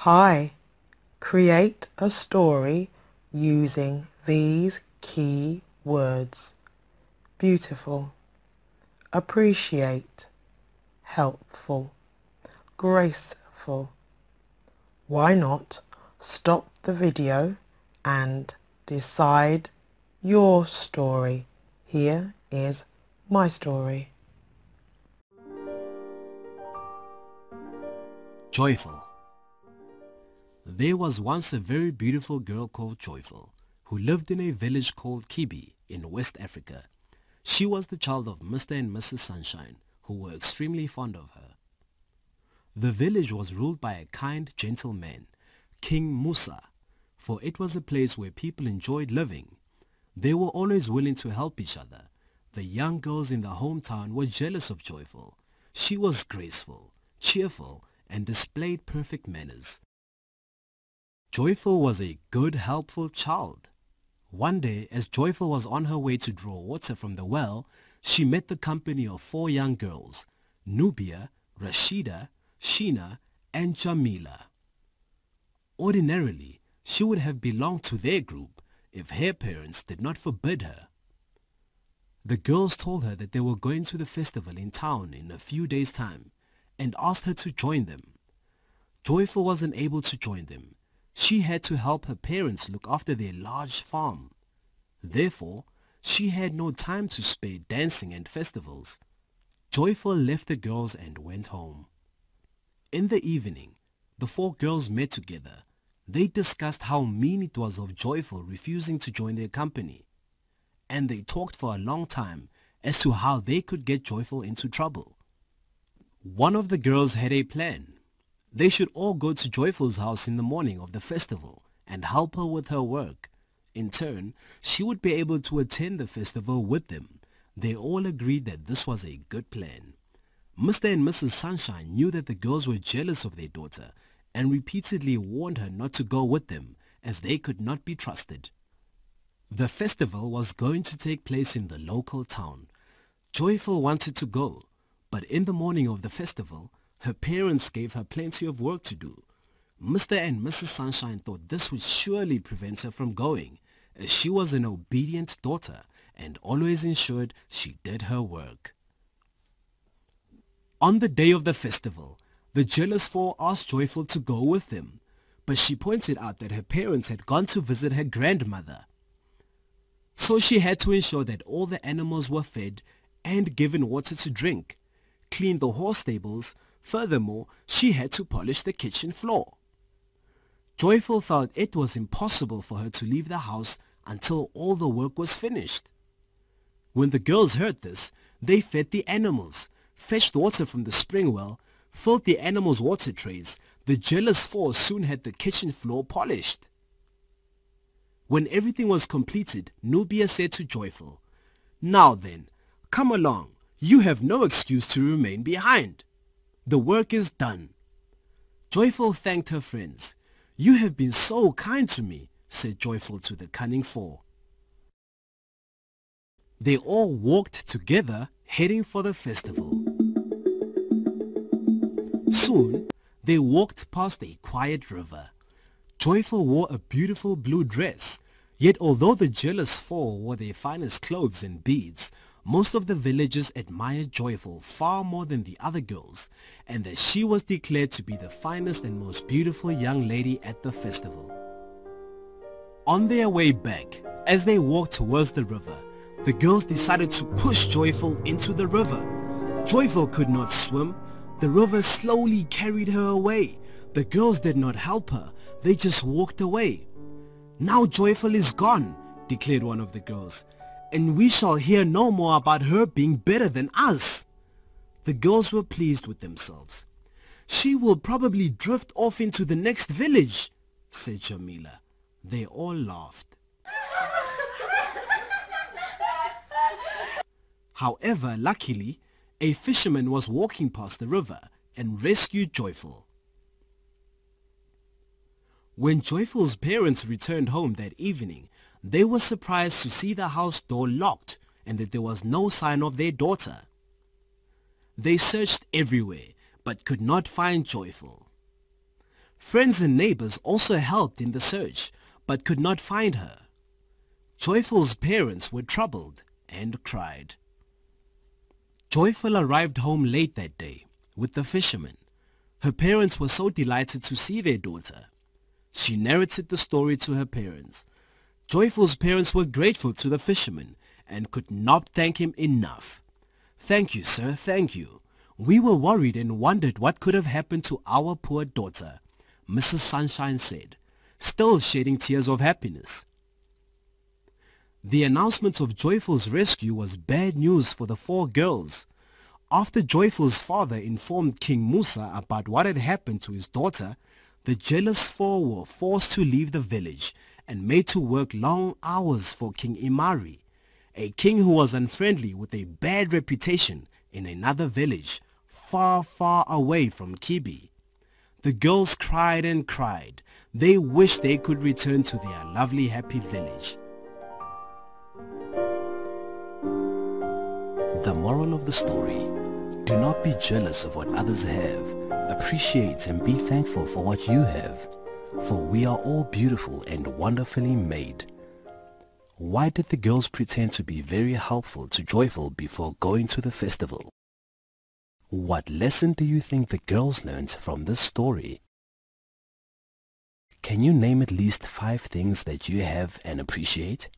Hi, create a story using these key words: beautiful, appreciate, helpful, graceful. Why not stop the video and decide your story? Here is my story. Joyful. There was once a very beautiful girl called Joyful, who lived in a village called Kibi in West Africa. She was the child of Mr. and Mrs. Sunshine, who were extremely fond of her. The village was ruled by a kind, gentle man, King Musa, for it was a place where people enjoyed living. They were always willing to help each other. The young girls in the hometown were jealous of Joyful. She was graceful, cheerful, and displayed perfect manners. Joyful was a good, helpful child. One day, as Joyful was on her way to draw water from the well, she met the company of 4 young girls, Nubia, Rashida, Sheena, and Jamila. Ordinarily, she would have belonged to their group if her parents did not forbid her. The girls told her that they were going to the festival in town in a few days' time and asked her to join them. Joyful wasn't able to join them. She had to help her parents look after their large farm. Therefore, she had no time to spare dancing and festivals. Joyful left the girls and went home. In the evening, the 4 girls met together. They discussed how mean it was of Joyful refusing to join their company. And they talked for a long time as to how they could get Joyful into trouble. One of the girls had a plan. They should all go to Joyful's house in the morning of the festival and help her with her work. In turn, she would be able to attend the festival with them. They all agreed that this was a good plan. Mr. and Mrs. Sunshine knew that the girls were jealous of their daughter and repeatedly warned her not to go with them as they could not be trusted. The festival was going to take place in the local town. Joyful wanted to go, but in the morning of the festival, her parents gave her plenty of work to do. Mr. and Mrs. Sunshine thought this would surely prevent her from going, as she was an obedient daughter and always ensured she did her work. On the day of the festival, the jealous 4 asked Joyful to go with them, but she pointed out that her parents had gone to visit her grandmother. So she had to ensure that all the animals were fed and given water to drink, clean the horse stables. Furthermore, she had to polish the kitchen floor. Joyful felt it was impossible for her to leave the house until all the work was finished. When the girls heard this, they fed the animals, fetched water from the spring well, filled the animals' water trays. The jealous 4 soon had the kitchen floor polished. When everything was completed, Nubia said to Joyful, "Now then, come along. You have no excuse to remain behind. The work is done." Joyful thanked her friends. "You have been so kind to me," said Joyful to the cunning 4. They all walked together, heading for the festival. Soon, they walked past a quiet river. Joyful wore a beautiful blue dress, yet although the jealous 4 wore their finest clothes and beads, most of the villagers admired Joyful far more than the other girls, and that she was declared to be the finest and most beautiful young lady at the festival. On their way back, as they walked towards the river, the girls decided to push Joyful into the river. Joyful could not swim. The river slowly carried her away. The girls did not help her. They just walked away. "Now Joyful is gone," declared one of the girls, "and we shall hear no more about her being better than us." The girls were pleased with themselves. "She will probably drift off into the next village," said Jamila. They all laughed. However, luckily, a fisherman was walking past the river and rescued Joyful. When Joyful's parents returned home that evening, they were surprised to see the house door locked and that there was no sign of their daughter. They searched everywhere but could not find Joyful. Friends and neighbors also helped in the search, but could not find her. Joyful's parents were troubled and cried. Joyful arrived home late that day with the fisherman. Her parents were so delighted to see their daughter. She narrated the story to her parents. Joyful's parents were grateful to the fisherman and could not thank him enough. "Thank you, sir, thank you. We were worried and wondered what could have happened to our poor daughter," Mrs. Sunshine said, still shedding tears of happiness. The announcement of Joyful's rescue was bad news for the 4 girls. After Joyful's father informed King Musa about what had happened to his daughter, the jealous 4 were forced to leave the village and made to work long hours for King Imari, a king who was unfriendly with a bad reputation in another village far, far away from Kibi. The girls cried and cried. They wished they could return to their lovely, happy village. The moral of the story: do not be jealous of what others have. Appreciate and be thankful for what you have, for we are all beautiful and wonderfully made. Why did the girls pretend to be very helpful to Joyful before going to the festival? What lesson do you think the girls learned from this story? Can you name at least 5 things that you have and appreciate?